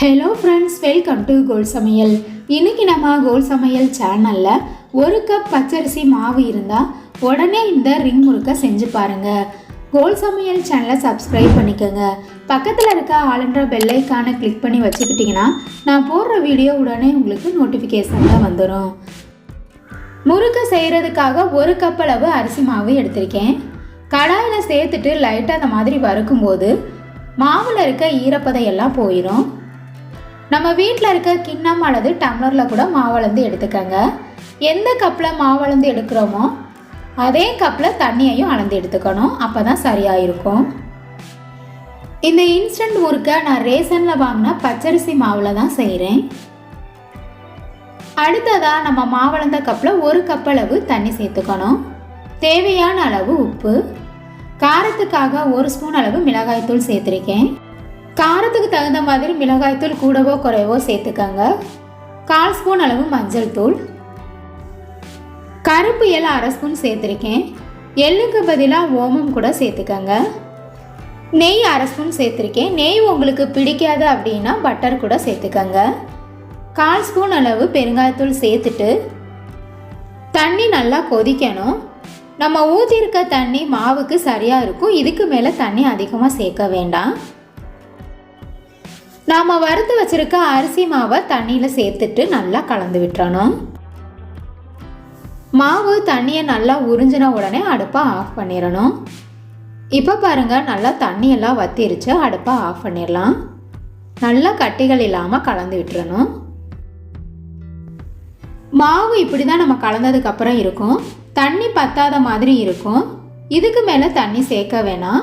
Hello friends, welcome to கோல் சமையல். இன்றைக்கி நம்ம கோல் சமையல் சேனலில் 1 கப் பச்சரிசி மாவு இருந்தால் உடனே இந்த ரிங் முறுக்கை செஞ்சு பாருங்கள். கோல் சமையல் சேனலை சப்ஸ்கிரைப் பண்ணிக்கோங்க. பக்கத்தில் இருக்க ஆளுன்ற பெல் ஐக்கானை கிளிக் பண்ணி வச்சுக்கிட்டிங்கன்னா நான் போடுற வீடியோ உடனே உங்களுக்கு நோட்டிஃபிகேஷனில் வந்துடும். முறுக்கை செய்கிறதுக்காக 1 கப் அளவு அரிசி மாவு எடுத்திருக்கேன். கடாயில் சேர்த்துட்டு லைட்டாக அந்த மாதிரி வறுக்கும்போது மாவில் இருக்க ஈரப்பதம் எல்லாம் போயிடும். நம்ம வீட்டில் இருக்க கிண்ணம் அல்லது டம்ளரில் கூட மாவளந்து எடுத்துக்கோங்க. எந்த கப்பில் மாவளந்து எடுக்கிறோமோ அதே கப்பில் தண்ணியையும் அளந்து எடுத்துக்கணும். அப்போ தான் சரியாக இருக்கும். இந்த இன்ஸ்டன்ட் முறுக்கை நான் ரேஷனில் வாங்கின பச்சரிசி மாவில் தான் செய்கிறேன். அடுத்ததாக நம்ம மாவளந்த கப்பில் 1 கப் அளவு தண்ணி சேர்த்துக்கணும். தேவையான அளவு உப்பு, காரத்துக்காக 1 ஸ்பூன் அளவு மிளகாய்த்தூள் சேர்த்துருக்கேன். காரத்துக்கு தகுந்த மாதிரி மிளகாய்த்தூள் கூடவோ குறைவோ சேர்த்துக்கங்க. 1/4 ஸ்பூன் அளவு மஞ்சள் தூள், கருப்பு எள் 1/2 ஸ்பூன் சேர்த்துருக்கேன். எள்ளுக்கு பதிலாக ஓமம் கூட சேர்த்துக்கங்க. நெய் 1/2 ஸ்பூன் சேர்த்துருக்கேன். நெய் உங்களுக்கு பிடிக்காது அப்படின்னா பட்டர் கூட சேர்த்துக்கங்க. 1/4 ஸ்பூன் அளவு பெருங்காயத்தூள் சேர்த்துட்டு தண்ணி நல்லா கொதிக்கணும். நம்ம ஊற்றிருக்க தண்ணி மாவுக்கு சரியாக இருக்கும். இதுக்கு மேலே தண்ணி அதிகமாக சேர்க்க வேண்டாம். நாம் வறுத்து வச்சுருக்க அரிசி மாவை தண்ணியில் சேர்த்துட்டு நல்லா கலந்து விட்டுறணும். மாவு தண்ணியை நல்லா உறிஞ்சின உடனே அடுப்பை ஆஃப் பண்ணிடணும். இப்போ பாருங்கள், நல்லா தண்ணியெல்லாம் வற்றிருச்சு. அடுப்பை ஆஃப் பண்ணிடலாம். நல்லா கட்டிகள் இல்லாமல் கலந்து விட்டுறணும். மாவு இப்படி தான் நம்ம கலந்ததுக்கப்புறம் இருக்கும். தண்ணி பத்தாத மாதிரி இருக்கும். இதுக்கு மேலே தண்ணி சேர்க்க வேணாம்.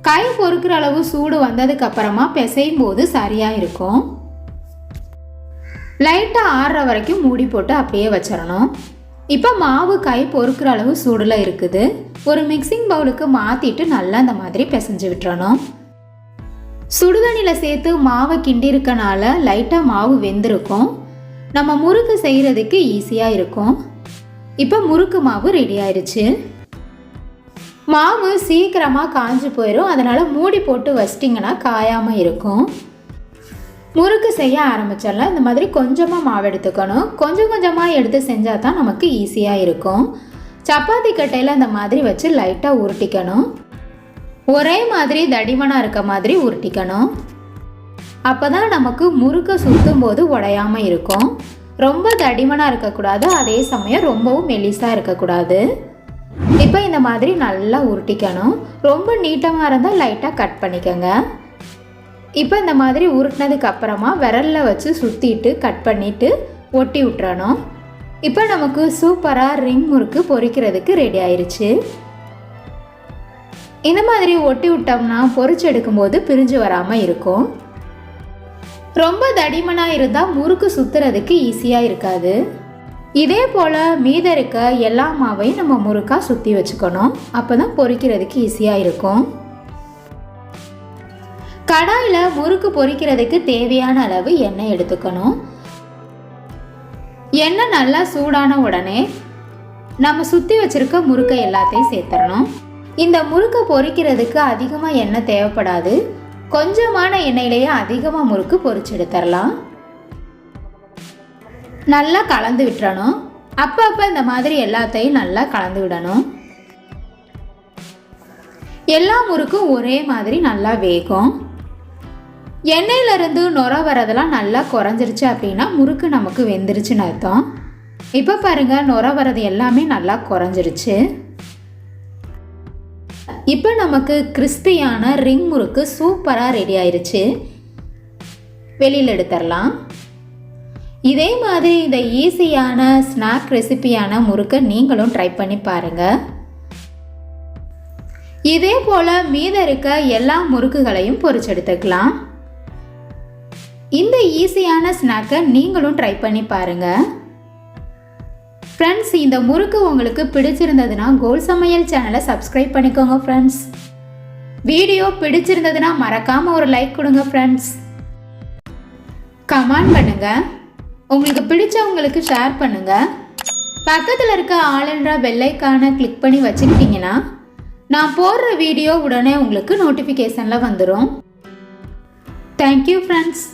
கை பொறுக்கிற அளவு சூடு வந்ததுக்கு அப்புறமா பிசையும் போது சரியாக இருக்கும். லைட்டாக ஆறுற வரைக்கும் மூடி போட்டு அப்படியே வச்சிடணும். இப்போ மாவு கை பொறுக்கிற அளவு சூடில் இருக்குது. ஒரு மிக்சிங் பவுலுக்கு மாற்றிட்டு நல்லா இந்த மாதிரி பிசைஞ்சு விட்டுறணும். சுடுதண்ணியில் சேர்த்து மாவை கிண்டிருக்கனால லைட்டாக மாவு வெந்திருக்கும். நம்ம முறுக்கு செய்கிறதுக்கு ஈஸியாக இருக்கும். இப்போ முறுக்கு மாவு ரெடி ஆயிடுச்சு. மாவு சீக்கிரமாக காஞ்சு போயிடும். அதனால் மூடி போட்டு வச்சிட்டிங்கன்னா காயாமல் இருக்கும். முறுக்கு செய்ய ஆரம்பிச்சிடலாம். இந்த மாதிரி கொஞ்சமாக மாவு எடுத்துக்கணும். கொஞ்சம் கொஞ்சமாக எடுத்து செஞ்சால் தான் நமக்கு ஈஸியாக இருக்கும். சப்பாத்தி கட்டையில் இந்த மாதிரி வச்சு லைட்டாக உருட்டிக்கணும். ஒரே மாதிரி தடிமனாக இருக்க மாதிரி உருட்டிக்கணும். அப்போ தான் நமக்கு முறுக்கை சுற்றும் போது உடையாமல் இருக்கும். ரொம்ப தடிமனாக இருக்கக்கூடாது, அதே சமயம் ரொம்பவும் மெலிசாக இருக்கக்கூடாது. இப்போ இந்த மாதிரி நல்லா உருட்டிக்கணும். ரொம்ப நீட்டமாக இருந்தால் லைட்டாக கட் பண்ணிக்கோங்க. இப்போ இந்த மாதிரி உருட்டினதுக்கு அப்புறமா விரலில் வச்சு சுற்றிட்டு கட் பண்ணிவிட்டு ஒட்டி விட்டுறணும். இப்போ நமக்கு சூப்பராக ரிங் முறுக்கு பொரிக்கிறதுக்கு ரெடி ஆயிடுச்சு. இந்த மாதிரி ஒட்டி விட்டோம்னா பொரிச்சு எடுக்கும்போது பிரிஞ்சு வராமல் இருக்கும். ரொம்ப தடிமனாக இருந்தால் முறுக்கு சுற்றுறதுக்கு ஈஸியாக இருக்காது. இதே போல் மீத இருக்க எல்லா மாவையும் நம்ம முறுக்காக சுற்றி வச்சுக்கணும். அப்போ தான் பொரிக்கிறதுக்கு ஈஸியாக இருக்கும். கடாயில் முறுக்கு பொரிக்கிறதுக்கு தேவையான அளவு எண்ணெய் எடுத்துக்கணும். எண்ணெய் நல்லா சூடான உடனே நம்ம சுற்றி வச்சுருக்க முறுக்கை எல்லாத்தையும் சேர்த்துடணும். இந்த முறுக்கை பொரிக்கிறதுக்கு அதிகமாக எண்ணெய் தேவைப்படாது. கொஞ்சமான எண்ணெயிலேயே அதிகமாக முறுக்கு பொரிச்சு எடுத்துடலாம். நல்லா கலந்து விட்டுறணும். அப்பப்போ இந்த மாதிரி எல்லாத்தையும் நல்லா கலந்து விடணும். எல்லா முறுக்கும் ஒரே மாதிரி நல்லா வேகும். எண்ணெயிலிருந்து நுர வரதெல்லாம் நல்லா குறைஞ்சிருச்சு அப்படின்னா முறுக்கு நமக்கு வெந்துருச்சுன்னு அர்த்தம். இப்போ பாருங்கள், நுர வரது எல்லாமே நல்லா குறைஞ்சிருச்சு. இப்போ நமக்கு கிறிஸ்பியான ரிங் முறுக்கு சூப்பராக ரெடி ஆயிடுச்சு. வெளியில் எடுத்துடலாம். இதே மாதிரி இந்த ஈஸியான ஸ்நாக் ரெசிபியான முறுக்கை நீங்களும் ட்ரை பண்ணி பாருங்கள். இதே போல் மீத இருக்க எல்லா முறுக்குகளையும் பொரிச்செடுத்துக்கலாம். இந்த ஈஸியான ஸ்நாக்கை நீங்களும் ட்ரை பண்ணி பாருங்கள். ஃப்ரெண்ட்ஸ், இந்த முறுக்கு உங்களுக்கு பிடிச்சிருந்ததுன்னா கோல் சமையல் சேனலை சப்ஸ்கிரைப் பண்ணிக்கோங்க ஃப்ரெண்ட்ஸ். வீடியோ பிடிச்சிருந்ததுன்னா மறக்காமல் ஒரு லைக் கொடுங்க ஃப்ரெண்ட்ஸ். கமெண்ட் பண்ணுங்கள். உங்களுக்கு பிடிச்சவங்களுக்கு ஷேர் பண்ணுங்கள். பக்கத்தில் இருக்க ஆளுன்ற பெல் ஐக்கானை கிளிக் பண்ணி வச்சுக்கிட்டிங்கன்னா நான் போடுற வீடியோ உடனே உங்களுக்கு நோட்டிஃபிகேஷனில் வந்துடும். Thank you friends.